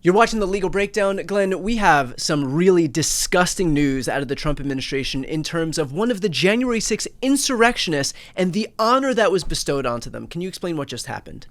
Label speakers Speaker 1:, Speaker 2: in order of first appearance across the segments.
Speaker 1: You're watching The Legal Breakdown. Glenn, we have some really disgusting news out of the Trump administration in terms of one of the January 6th insurrectionists and the honor that was bestowed onto them. Can you explain what just happened?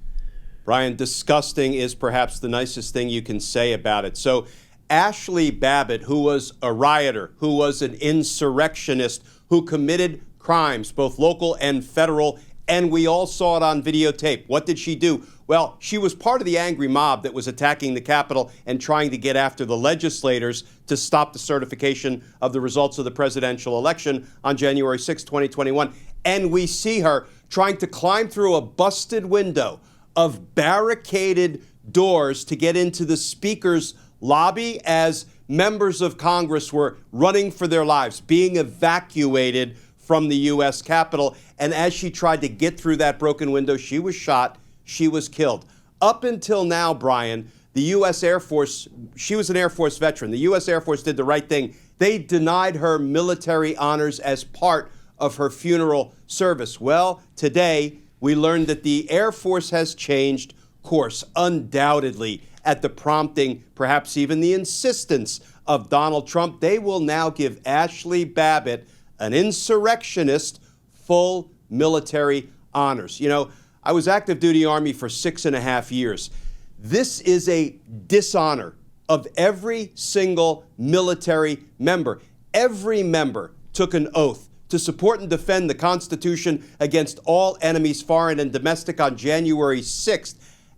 Speaker 2: Brian, disgusting is perhaps the nicest thing you can say about it. So Ashley Babbitt, who was a rioter, who was an insurrectionist, who committed crimes, both local and federal, and we all saw it on videotape. What did she do? Well, she was part of the angry mob that was attacking the Capitol and trying to get after the legislators to stop the certification of the results of the presidential election on January 6, 2021. And we see her trying to climb through a busted window of barricaded doors to get into the Speaker's lobby as members of Congress were running for their lives, being evacuated from the U.S. Capitol. And as she tried to get through that broken window, she was shot. She was killed. Up until now, Brian, the U.S. Air Force, she was an Air Force veteran. The U.S. Air Force did the right thing. They denied her military honors as part of her funeral service. Well, today we learned that the Air Force has changed course, undoubtedly, at the prompting, perhaps even the insistence of Donald Trump. They will now give Ashley Babbitt, an insurrectionist, full military honors. You know, I was active duty Army for 6.5 years. This is a dishonor of every single military member. Every member took an oath to support and defend the Constitution against all enemies, foreign and domestic. On January 6th,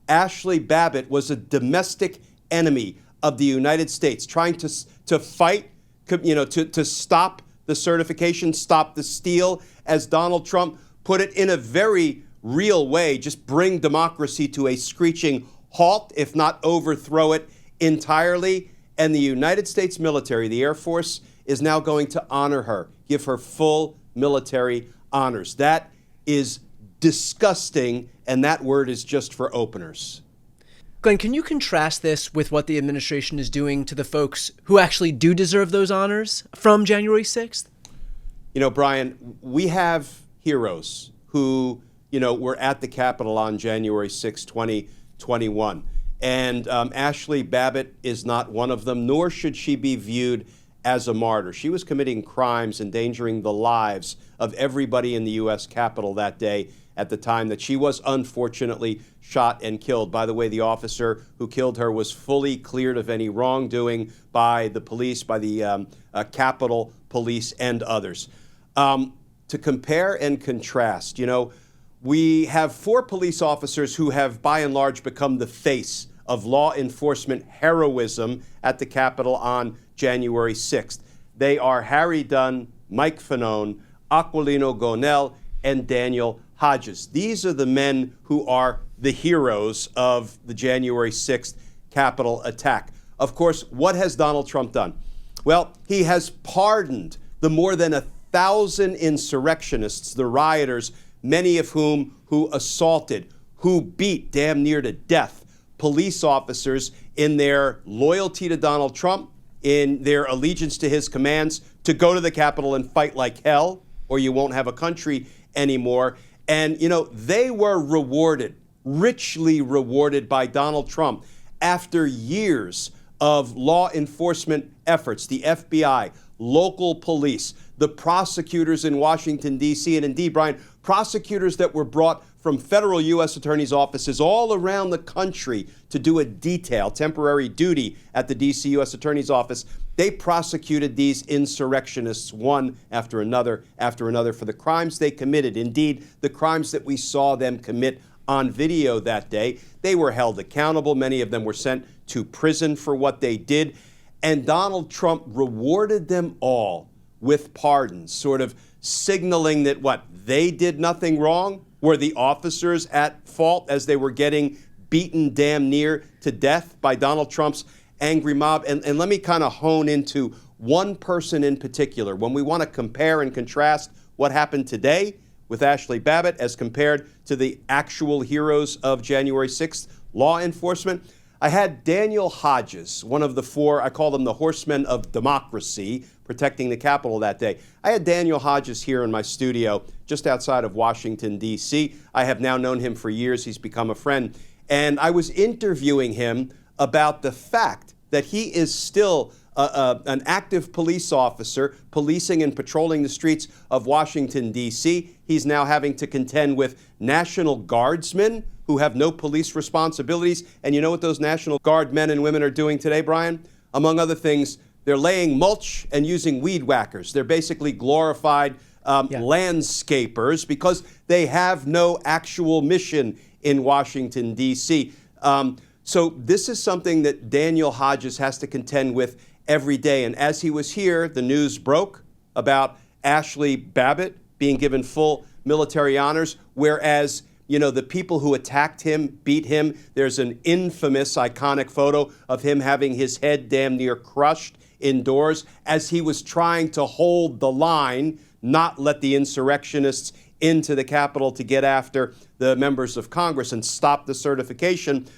Speaker 2: Ashley Babbitt was a domestic enemy of the United States, trying to fight, to stop the certification, stop the steal, as Donald Trump put it in a very real way, just bring democracy to a screeching halt, if not overthrow it entirely. And the United States military, the Air Force, is now going to honor her, give her full military honors. That is disgusting, and that word is just for openers.
Speaker 1: Glenn, can you contrast this with what the administration is doing to the folks who actually do deserve those honors from January 6th?
Speaker 2: You know, Brian, we have heroes who, were at the Capitol on January 6, 2021. And Ashley Babbitt is not one of them, nor should she be viewed as a martyr. She was committing crimes, endangering the lives of everybody in the U.S. Capitol that day at the time that she was unfortunately shot and killed. By the way, the officer who killed her was fully cleared of any wrongdoing by the police, by the Capitol Police and others. To compare and contrast, we have 4 police officers who have, by and large, become the face of law enforcement heroism at the Capitol on January 6th. They are Harry Dunn, Mike Fanone, Aquilino Gonell, and Daniel Hodges. These are the men who are the heroes of the January 6th Capitol attack. Of course, what has Donald Trump done? Well, he has pardoned the more than 1,000 insurrectionists, the rioters, many of whom who assaulted, who beat damn near to death police officers in their loyalty to Donald Trump, in their allegiance to his commands to go to the Capitol and fight like hell, or you won't have a country anymore. And, they were rewarded, richly rewarded by Donald Trump after years of law enforcement efforts, the FBI, local police, the prosecutors in Washington, D.C., and indeed, Brian, prosecutors that were brought from federal U.S. attorneys' offices all around the country to do a temporary duty at the D.C. U.S. Attorney's Office. They prosecuted these insurrectionists one after another for the crimes they committed. Indeed, the crimes that we saw them commit on video that day. They were held accountable. Many of them were sent to prison for what they did. And Donald Trump rewarded them all with pardons, sort of signaling that they did nothing wrong. Were the officers at fault as they were getting beaten damn near to death by Donald Trump's angry mob? And let me kind of hone into one person in particular. When we want to compare and contrast what happened today with Ashley Babbitt as compared to the actual heroes of January 6th, law enforcement, I had Daniel Hodges, one of the 4, I call them the horsemen of democracy, protecting the Capitol that day. I had Daniel Hodges here in my studio just outside of Washington, D.C. I have now known him for years. He's become a friend. And I was interviewing him about the fact that he is still an active police officer policing and patrolling the streets of Washington, D.C. He's now having to contend with National Guardsmen who have no police responsibilities. And you know what those National Guard men and women are doing today, Brian? Among other things, they're laying mulch and using weed whackers. They're basically glorified landscapers because they have no actual mission in Washington, D.C. So this is something that Daniel Hodges has to contend with every day. And as he was here, the news broke about Ashley Babbitt being given full military honors, whereas, you know, the people who attacked him, beat him, there's an infamous, iconic photo of him having his head damn near crushed indoors as he was trying to hold the line, not let the insurrectionists into the Capitol to get after the members of Congress and stop the certification.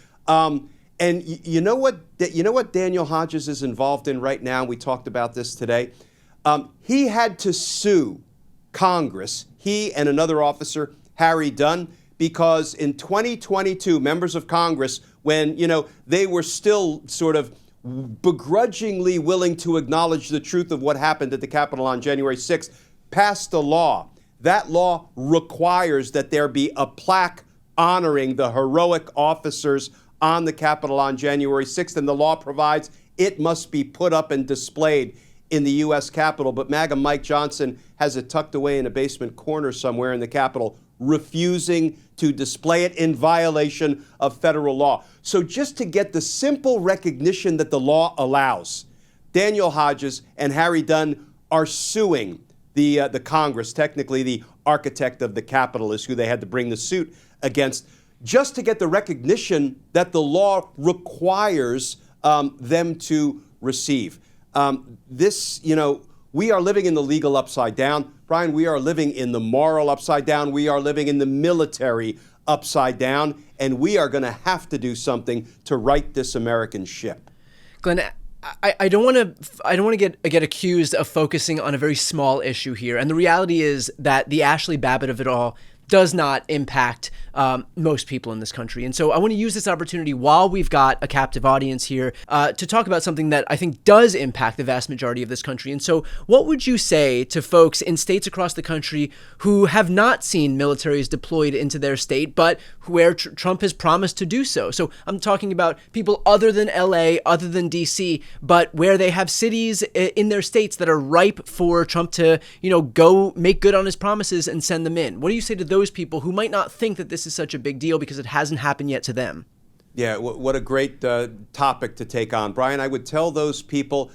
Speaker 2: And you know what Daniel Hodges is involved in right now? We talked about this today. He had to sue Congress, he and another officer, Harry Dunn, because in 2022, members of Congress, when, you know, they were still sort of begrudgingly willing to acknowledge the truth of what happened at the Capitol on January 6th, passed a law. That law requires that there be a plaque honoring the heroic officers on the Capitol on January 6th, and the law provides it must be put up and displayed in the U.S. Capitol. But MAGA Mike Johnson has it tucked away in a basement corner somewhere in the Capitol, refusing to display it in violation of federal law. So just to get the simple recognition that the law allows, Daniel Hodges and Harry Dunn are suing the Congress. Technically, the architect of the Capitol is who they had to bring the suit against, just to get the recognition that the law requires them to receive. We are living in the legal upside down. Brian, we are living in the moral upside down. We are living in the military upside down. And we are going to have to do something to right this American ship.
Speaker 1: Glenn, I don't want to get accused of focusing on a very small issue here. And the reality is that the Ashley Babbitt of it all does not impact most people in this country. And so I want to use this opportunity while we've got a captive audience here to talk about something that I think does impact the vast majority of this country. And so what would you say to folks in states across the country who have not seen militaries deployed into their state, but where Trump has promised to do so? So I'm talking about people other than LA, other than DC, but where they have cities in their states that are ripe for Trump to, go make good on his promises and send them in. What do you say to those people who might not think that this is such a big deal because it hasn't happened yet to them?
Speaker 2: Yeah, what a great topic to take on. Brian, I would tell those people,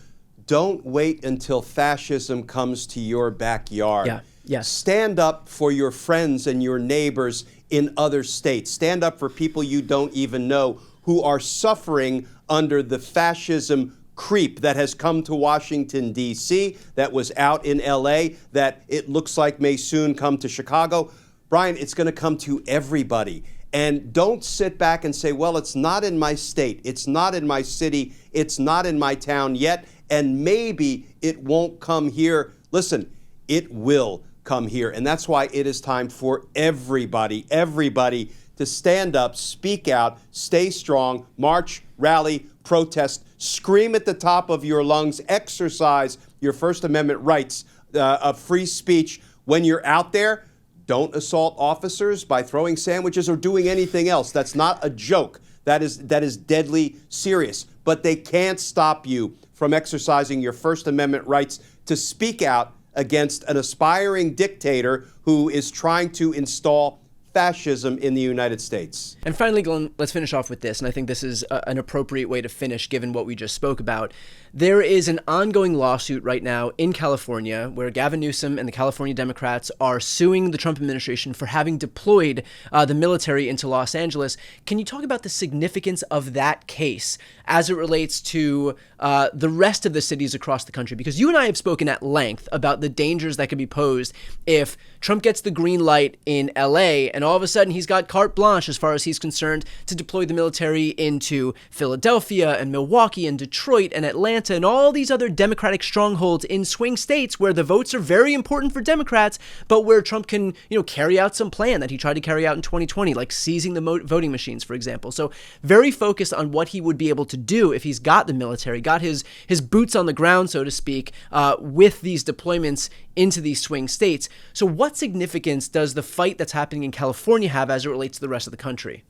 Speaker 2: don't wait until fascism comes to your backyard.
Speaker 1: Yeah. Yes.
Speaker 2: Stand up for your friends and your neighbors in other states. Stand up for people you don't even know who are suffering under the fascism creep that has come to Washington, D.C., that was out in L.A., that it looks like may soon come to Chicago. Brian, it's going to come to everybody. And don't sit back and say, well, it's not in my state, it's not in my city, it's not in my town yet, and maybe it won't come here. Listen, it will come here. And that's why it is time for everybody to stand up, speak out, stay strong, march, rally, protest, scream at the top of your lungs, exercise your First Amendment rights of free speech. When you're out there, don't assault officers by throwing sandwiches or doing anything else. That's not a joke. That is deadly serious. But they can't stop you from exercising your First Amendment rights to speak out against an aspiring dictator who is trying to install fascism in the United States.
Speaker 1: And finally, Glenn, let's finish off with this, and I think this is an appropriate way to finish given what we just spoke about. There is an ongoing lawsuit right now in California where Gavin Newsom and the California Democrats are suing the Trump administration for having deployed the military into Los Angeles. Can you talk about the significance of that case as it relates to the rest of the cities across the country? Because you and I have spoken at length about the dangers that could be posed if Trump gets the green light in LA and all of a sudden he's got carte blanche as far as he's concerned to deploy the military into Philadelphia and Milwaukee and Detroit and Atlanta and all these other Democratic strongholds in swing states where the votes are very important for Democrats, but where Trump can, carry out some plan that he tried to carry out in 2020, like seizing the voting machines, for example. So very focused on what he would be able to do if he's got the military, got his boots on the ground, so to speak, with these deployments into these swing states. So what significance does the fight that's happening in California have as it relates to the rest of the country?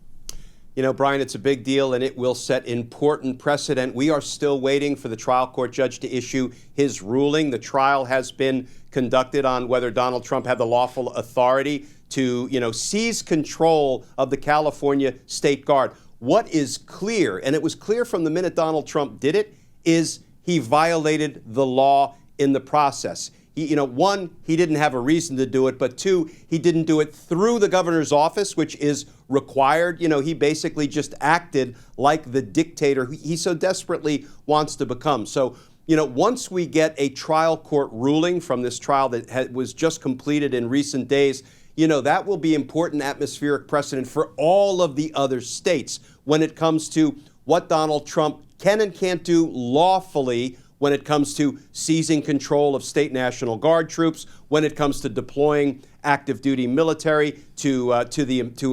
Speaker 2: Brian, it's a big deal, and it will set important precedent. We are still waiting for the trial court judge to issue his ruling. The trial has been conducted on whether Donald Trump had the lawful authority to, seize control of the California State Guard. What is clear, and it was clear from the minute Donald Trump did it, is he violated the law in the process. One, he didn't have a reason to do it, but two, he didn't do it through the governor's office, which is required. He basically just acted like the dictator he so desperately wants to become. So, once we get a trial court ruling from this trial that was just completed in recent days, that will be important atmospheric precedent for all of the other states when it comes to what Donald Trump can and can't do lawfully, when it comes to seizing control of state National Guard troops, when it comes to deploying active duty military to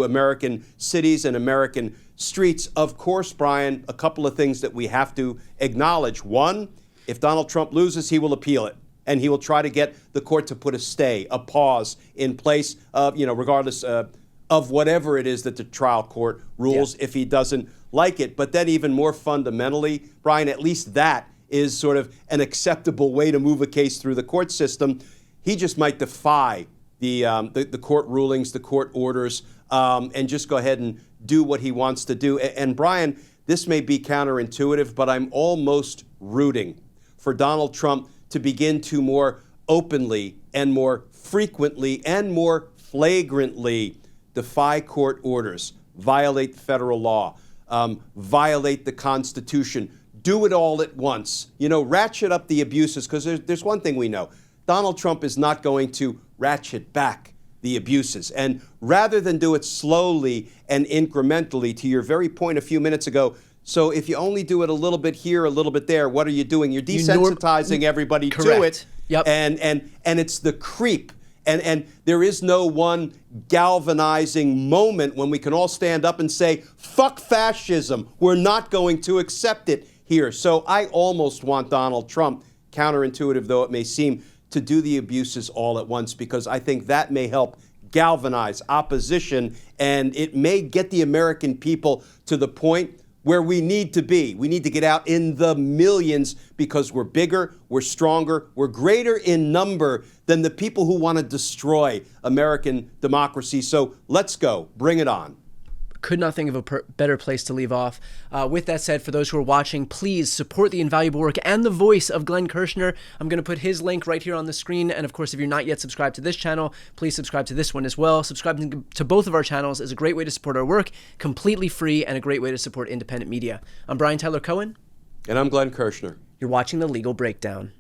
Speaker 2: American cities and American streets. Of course, Brian, a couple of things that we have to acknowledge. One, if Donald Trump loses, he will appeal it. And he will try to get the court to put a stay, a pause in place, regardless of whatever it is that the trial court rules, if he doesn't like it. But then even more fundamentally, Brian, at least that is sort of an acceptable way to move a case through the court system. He just might defy the court rulings, the court orders, and just go ahead and do what he wants to do. And Brian, this may be counterintuitive, but I'm almost rooting for Donald Trump to begin to more openly and more frequently and more flagrantly defy court orders, violate federal law, violate the Constitution, do it all at once, ratchet up the abuses, because there's one thing we know. Donald Trump is not going to ratchet back the abuses. And rather than do it slowly and incrementally, to your very point a few minutes ago, so if you only do it a little bit here, a little bit there, what are you doing? You're desensitizing everybody to it.
Speaker 1: Yep.
Speaker 2: And it's the creep. And there is no one galvanizing moment when we can all stand up and say, fuck fascism. We're not going to accept it here. So I almost want Donald Trump, counterintuitive though it may seem, to do the abuses all at once, because I think that may help galvanize opposition, and it may get the American people to the point where we need to be. We need to get out in the millions, because we're bigger, we're stronger, we're greater in number than the people who want to destroy American democracy. So let's go. Bring it on.
Speaker 1: Could not think of a better place to leave off. With that said, for those who are watching, please support the invaluable work and the voice of Glenn Kirshner. I'm going to put his link right here on the screen. And of course, if you're not yet subscribed to this channel, please subscribe to this one as well. Subscribing to both of our channels is a great way to support our work, completely free, and a great way to support independent media. I'm Brian Tyler Cohen.
Speaker 2: And I'm Glenn Kirshner.
Speaker 1: You're watching The Legal Breakdown.